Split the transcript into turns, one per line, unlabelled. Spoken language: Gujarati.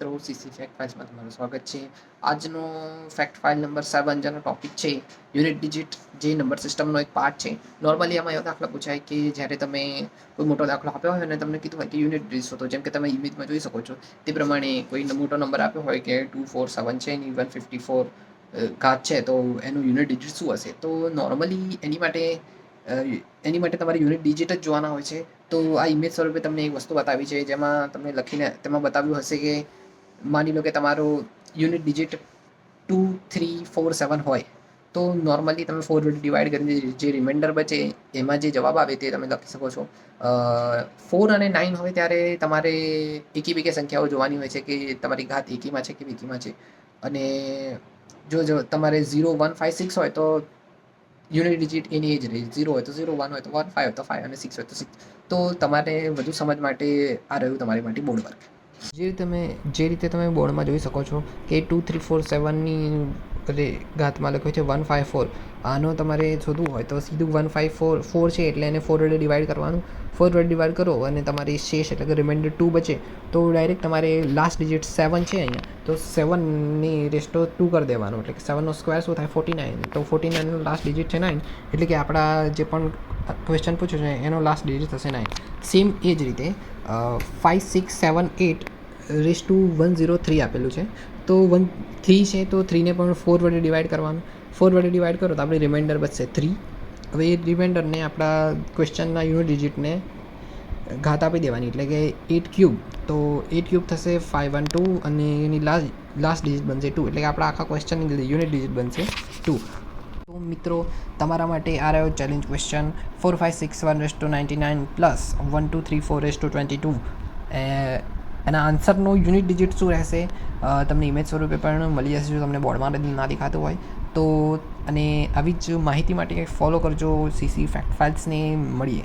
મિત્રો સીસી ફેક્ટ ફાઇલ્સમાં તમારું સ્વાગત છે. આજનો ફેક્ટ ફાઇલ નંબર 7 જેનો ટોપિક છે યુનિટ ડિજિટ, જે નંબર સિસ્ટમનો એક પાર્ટ છે. નોર્મલી આમાં એવો દાખલો પૂછાય કે જ્યારે તમે કોઈ મોટો દાખલો આપ્યો હોય અને તમને કીધું હોય કે યુનિટ ડિજિટ શોધો, જેમ કે તમે ઇમેજમાં જોઈ શકો છો તે પ્રમાણે કોઈ મોટો નંબર આપ્યો હોય કે 247 છે, એની 154 ઘાત છે, તો એનું યુનિટ ડિજિટ શું હશે? તો નોર્મલી એની માટે તમારે યુનિટ ડિજિટ જ જોવાના હોય છે. તો આ ઇમેજ સ્વરૂપે તમને એક વસ્તુ બતાવી છે, જેમાં તમને લખીને તેમાં બતાવ્યું હશે કે માની લો કે તમારું યુનિટ ડિજિટ 2347 હોય, તો નોર્મલી તમે 4 વડે ડિવાઈડ કરીને જે રિમાઇન્ડર બચે એમાં જે જવાબ આવે તે તમે લખી શકો છો. 4 અને 9 હોય ત્યારે તમારે એકી બેકી સંખ્યાઓ જોવાની હોય છે કે તમારી ઘાત એકીમાં છે કે બેકીમાં છે. અને જો તમારે 0 1 5 6 હોય તો યુનિટ ડિજિટ એની એ જ રહે. 0 હોય તો 0, 1 હોય તો 1, 5 હોય તો 5 અને 6 હોય તો 6. તો તમારે વધુ સમજ માટે આ રહ્યું તમારી માટે બોર્ડ વર્ક. જે રીતે તમે બોર્ડમાં જોઈ શકો છો કે 2347ની ઘાતમાં લખ્યું છે 154. આનો તમારે શોધવું હોય તો સીધું 154 છે એટલે એને 4 વડે ડિવાઈડ કરવાનું. 4 વડે ડિવાઈડ કરો અને તમારી શેષ એટલે કે રિમાઇન્ડર 2 બચે, તો ડાયરેક્ટ તમારે લાસ્ટ ડિજિટ 7 છે અહીંયા, તો 7ની રેસ્ટો 2 કરી દેવાનું, એટલે કે 7નો સ્ક્વેર શું થાય 49. તો 49નો લાસ્ટ ડિજિટ છે 9, એટલે કે આપણા જે પણ ક્વેશ્ચન પૂછ્યું છે એનો લાસ્ટ ડિજિટ થશે 9. સેમ એ જ રીતે 5678 રેસ ટુ 103 આપેલું છે, તો 3 છે તો 3ને પણ 4 વડે ડિવાઈડ કરવાનું. 4 વડે ડિવાઈડ કરો તો આપણે રિમાઇન્ડર બચશે 3. હવે એ રિમાઇન્ડરને આપણા ક્વેશ્ચનના યુનિટ ડિજિટને ઘાત આપી દેવાની, એટલે કે 8 ક્યુબ. તો 8 ક્યુબ થશે 512 અને એની લાસ્ટ ડિજિટ બનશે 2, એટલે કે આપણા આખા ક્વેશ્ચનની યુનિટ ડિજિટ બનશે 2. તો મિત્રો, તમારા માટે આ રહ્યો ચેલેન્જ ક્વેશ્ચન 4561 પ્લસ 1234 22. એના આન્સરનો યુનિટ ડિજિટ શું રહેશે તમને ઇમેજ સ્વરૂપે પણ મળી જશે, જો તમને બોર્ડમાં ના દેખાતું હોય તો. અને આવી જ માહિતી માટે ફોલો કરજો સીસી ફેક્ટ ફાઇલ્સને. મળીએ.